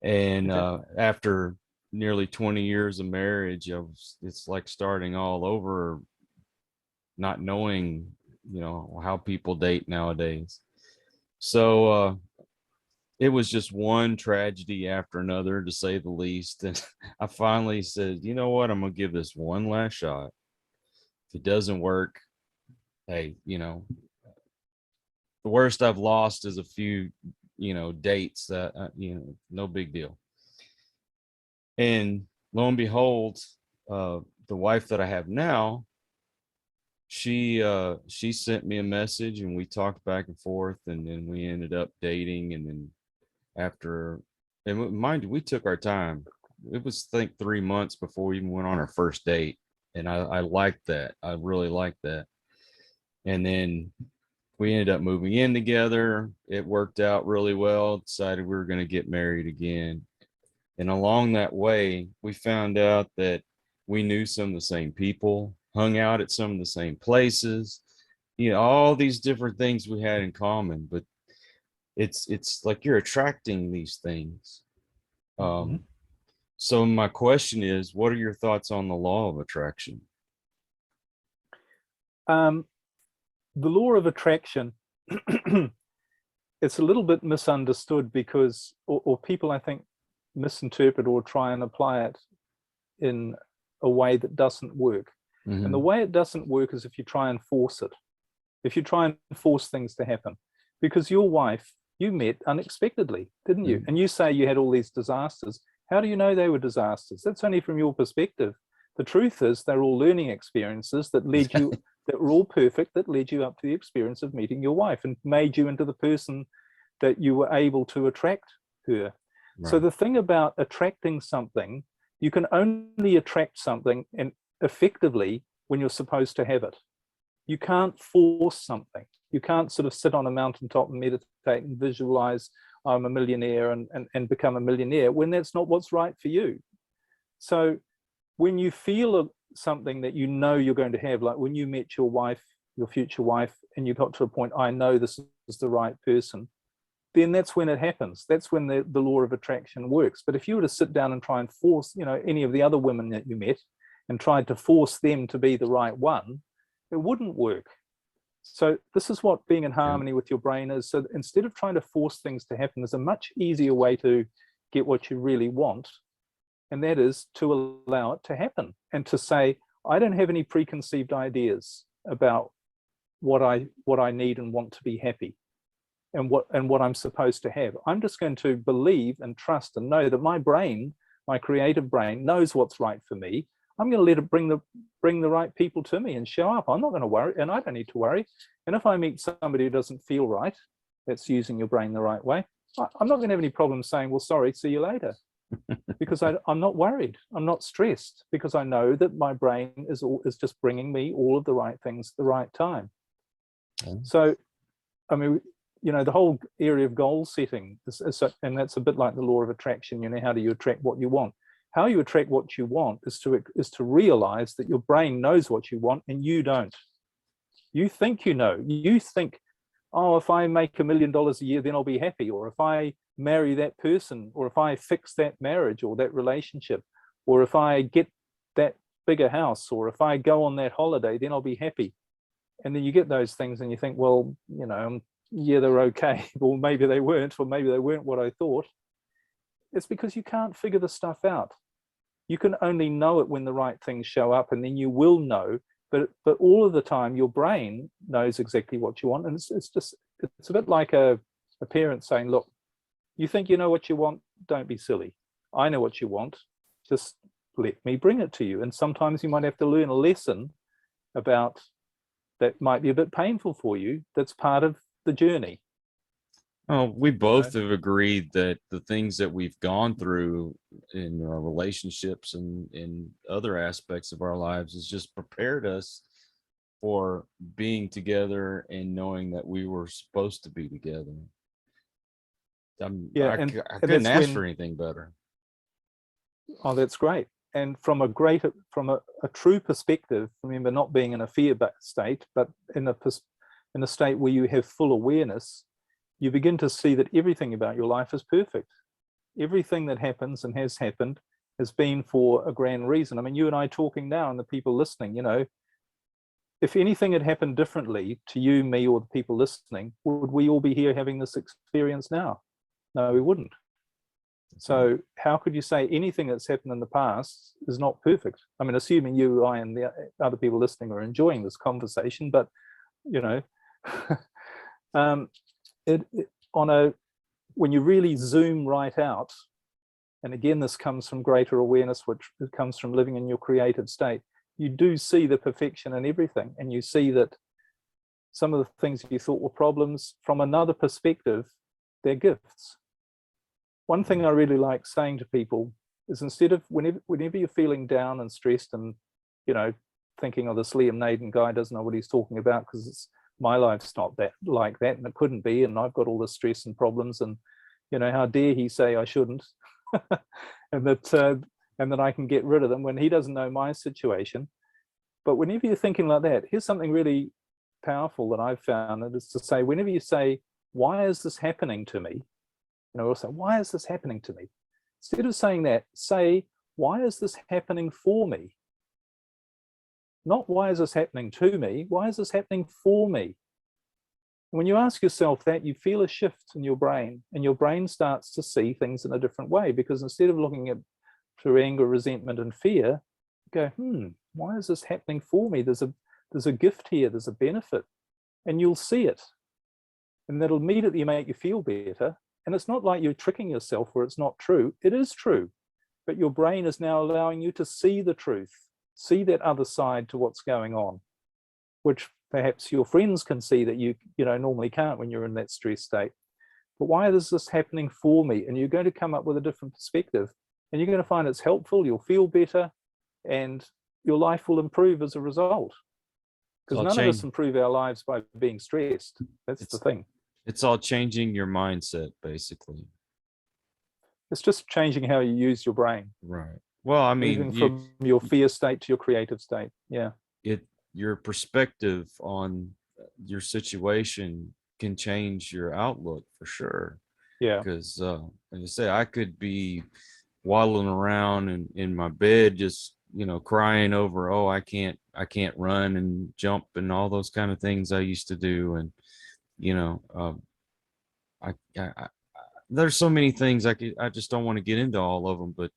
And after nearly 20 years of marriage, it's like starting all over, not knowing, you know, how people date nowadays. So it was just one tragedy after another, to say the least. And I finally said, you know what, I'm gonna give this one last shot. If it doesn't work, hey, you know, the worst I've lost is a few, you know, dates that, you know, no big deal. And lo and behold, the wife that I have now, she sent me a message, and we talked back and forth, and then we ended up dating. And then and mind you, we took our time. It was, I think, 3 months before we even went on our first date. And I liked that. I really liked that. And then we ended up moving in together. It worked out really well. Decided we were going to get married again. And along that way, we found out that we knew some of the same people, hung out at some of the same places, you know, all these different things we had in common. But it's like you're attracting these things. So my question is, what are your thoughts on the law of attraction? The law of attraction, it's a little bit misunderstood because, or people, I think, misinterpret or try and apply it in a way that doesn't work. And the way it doesn't work is if you try and force it, if you try and force things to happen. Because your wife, you met unexpectedly, didn't you? And you say you had all these disasters. How do you know they were disasters? That's only from your perspective. The truth is they're all learning experiences that led you, that were all perfect, that led you up to the experience of meeting your wife and made you into the person that you were able to attract her. Right. So the thing about attracting something, you can only attract something and effectively when you're supposed to have it. You can't force something. You can't sort of sit on a mountaintop and meditate and visualize, I'm a millionaire and become a millionaire when that's not what's right for you. So when you feel something that you know you're going to have, like when you met your wife, your future wife, and you got to a point, I know this is the right person, then that's when it happens. That's when the law of attraction works. But if you were to sit down and try and force, you know, any of the other women that you met and tried to force them to be the right one, it wouldn't work. So this is what being in harmony with your brain is. So instead of trying to force things to happen, there's a much easier way to get what you really want. And that is to allow it to happen and to say, I don't have any preconceived ideas about what I need and want to be happy and what I'm supposed to have. I'm just going to believe and trust and know that my brain, my creative brain, knows what's right for me. I'm going to let it bring the right people to me and show up. I'm not going to worry, and I don't need to worry. And if I meet somebody who doesn't feel right, that's using your brain the right way, I'm not going to have any problem saying, well, sorry, see you later. Because I'm not worried. I'm not stressed because I know that my brain is just bringing me all of the right things at the right time. Okay. So, I mean, you know, the whole area of goal setting and that's a bit like the law of attraction. You know, how do you attract what you want? How you attract what you want is to realize that your brain knows what you want and you don't. You think you know. You think, oh, if I make $1 million a year, then I'll be happy. Or if I marry that person, or if I fix that marriage or that relationship, or if I get that bigger house, or if I go on that holiday, then I'll be happy. And then you get those things and you think, well, you know, I'm yeah, they're okay, or maybe they weren't, or maybe they weren't what I thought. It's because you can't figure the stuff out. You can only know it when the right things show up, and then you will know. But all of the time, your brain knows exactly what you want, and it's a bit like a parent saying, "Look, you think you know what you want? Don't be silly. I know what you want. Just let me bring it to you." And sometimes you might have to learn a lesson about that might be a bit painful for you. That's part of the journey. Oh, we both have agreed that the things that we've gone through in our relationships and in other aspects of our lives has just prepared us for being together and knowing that we were supposed to be together. I couldn't ask for anything better. Oh, that's great. And from a true perspective, remember, not being in a fear-based state, but in a state where you have full awareness, you begin to see that everything about your life is perfect. Everything that happens and has happened has been for a grand reason. I mean, you and I talking now and the people listening, you know, if anything had happened differently to you, me, or the people listening, would we all be here having this experience now? No, we wouldn't. So how could you say anything that's happened in the past is not perfect? I mean, assuming you, I, and the other people listening are enjoying this conversation, but, you know, when you really zoom right out, and again, this comes from greater awareness, which comes from living in your creative state, you do see the perfection in everything, and you see that some of the things you thought were problems, from another perspective, they're gifts. One thing I really like saying to people is, instead of whenever you're feeling down and stressed and, you know, thinking, oh, this Liam Naden guy doesn't know what he's talking about because my life's not that like that, and it couldn't be, and I've got all this stress and problems, and, you know, how dare he say I shouldn't, and that I can get rid of them, when he doesn't know my situation. But whenever you're thinking like that, here's something really powerful that I've found, and it's to say, whenever you say, why is this happening to me? You know, also, why is this happening to me? Instead of saying that, say, why is this happening for me? Not why is this happening to me? Why is this happening for me? When you ask yourself that, you feel a shift in your brain, and your brain starts to see things in a different way, because instead of looking at through anger, resentment, and fear, you go, why is this happening for me? There's a gift here, there's a benefit, and you'll see it. And that'll immediately make you feel better. And it's not like you're tricking yourself where it's not true. It is true, but your brain is now allowing you to see the truth, see that other side to what's going on, which perhaps your friends can see that you normally can't when you're in that stress state. But why is this happening for me? And you're going to come up with a different perspective, and you're going to find it's helpful. You'll feel better, and your life will improve as a result. Because none of us improve our lives by being stressed. That's the thing. It's all changing your mindset, basically. It's just changing how you use your brain. Right. Well, I mean, moving from your fear state to your creative state. Yeah. Your perspective on your situation can change your outlook for sure. Yeah. Because, like I say, I could be waddling around in my bed, just, you know, crying over, oh, I can't run and jump and all those kind of things I used to do. And, you know, I there's so many things I just don't want to get into all of them, but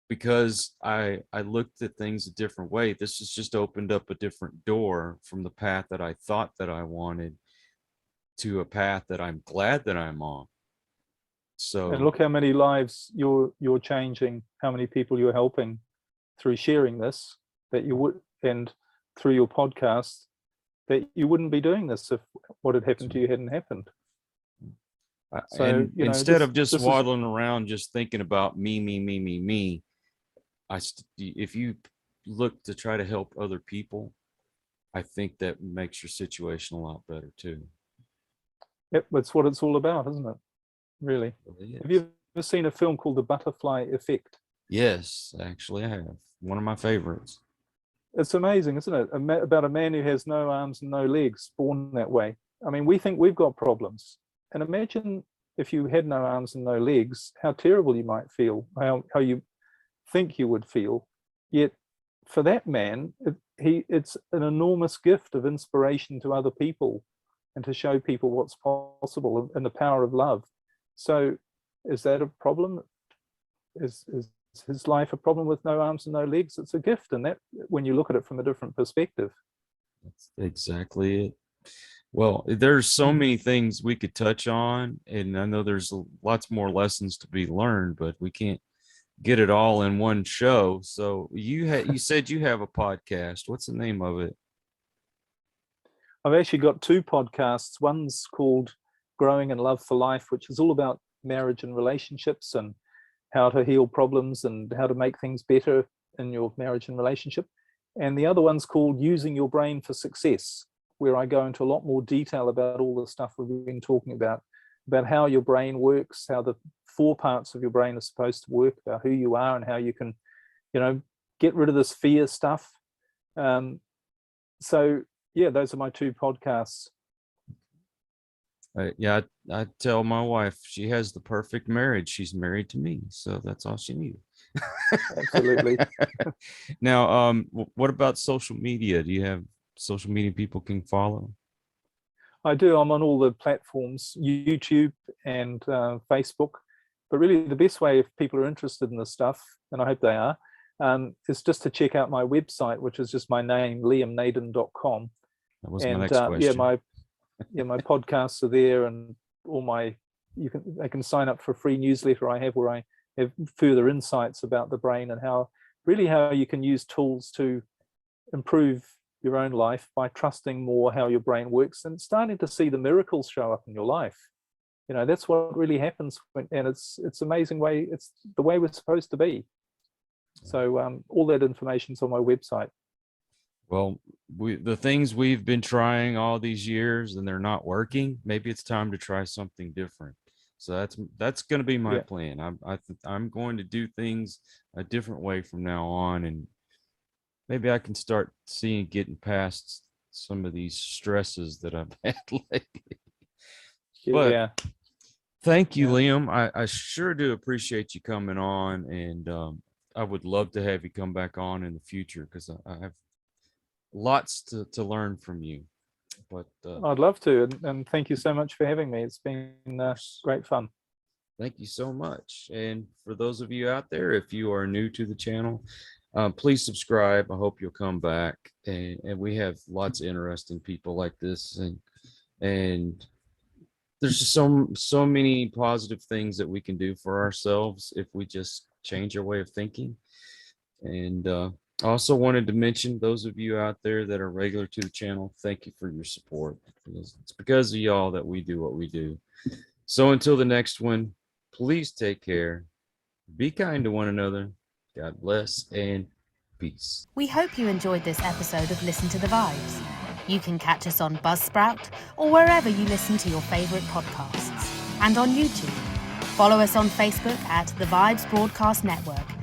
because I looked at things a different way, this has just opened up a different door from the path that I thought that I wanted to a path that I'm glad that I'm on. So, and look how many lives you're changing, how many people you're helping through sharing this, that you would, and through your podcast, that you wouldn't be doing this if what had happened to you hadn't happened. So, and you know, instead of just waddling around just thinking about me, if you look to try to help other people, I think that makes your situation a lot better too. Yep, that's what it's all about, isn't it? Really. Have you ever seen a film called The Butterfly Effect? Yes, actually I have. One of my favorites. It's amazing, isn't it? About a man who has no arms and no legs, born that way. I mean, we think we've got problems. And imagine if you had no arms and no legs, how terrible you might feel, how you think you would feel. Yet for that man, it's an enormous gift of inspiration to other people and to show people what's possible and the power of love. So is that a problem? Is his life a problem with no arms and no legs? It's a gift, and that, when you look at it from a different perspective. That's exactly it. Well, there's so many things we could touch on, and I know there's lots more lessons to be learned, but we can't get it all in one show. So you said you have a podcast. What's the name of it? I've actually got two podcasts. One's called Growing in Love for Life, which is all about marriage and relationships and how to heal problems and how to make things better in your marriage and relationship. And the other one's called Using Your Brain for Success, where I go into a lot more detail about all the stuff we've been talking about how your brain works, how the 4 parts of your brain are supposed to work, about who you are and how you can, get rid of this fear stuff. So yeah, those are my two podcasts. I tell my wife she has the perfect marriage. She's married to me, so that's all she needed. Absolutely. Now, what about social media? Do you have social media people can follow? I do. I'm on all the platforms, YouTube and Facebook. But really, the best way, if people are interested in this stuff, and I hope they are, is just to check out my website, which is just my name, liamnaden.com. That was my next question. My podcasts are there, and they can sign up for a free newsletter I have, where I have further insights about the brain and how you can use tools to improve your own life by trusting more how your brain works and starting to see the miracles show up in your life. That's what really happens and it's amazing way. It's the way we're supposed to be. So all that information's on my website. Well, the things we've been trying all these years and they're not working, maybe it's time to try something different. So that's going to be my plan. I'm going to do things a different way from now on, and maybe I can start getting past some of these stresses that I've had lately. But thank you, Liam. I sure do appreciate you coming on, and I would love to have you come back on in the future, because I have lots to learn from you. But I'd love to, and thank you so much for having me. It's been great fun. Thank you so much. And for those of you out there, if you are new to the channel, please subscribe. I hope you'll come back, and we have lots of interesting people like this, and there's just so many positive things that we can do for ourselves if we just change our way of thinking. And I also wanted to mention those of you out there that are regular to the channel, thank you for your support. It's because of y'all that we do what we do. So until the next one, please take care. Be kind to one another. God bless and peace. We hope you enjoyed this episode of Listen to the Vibes. You can catch us on Buzzsprout or wherever you listen to your favorite podcasts, and on YouTube. Follow us on Facebook at The Vibes Broadcast Network,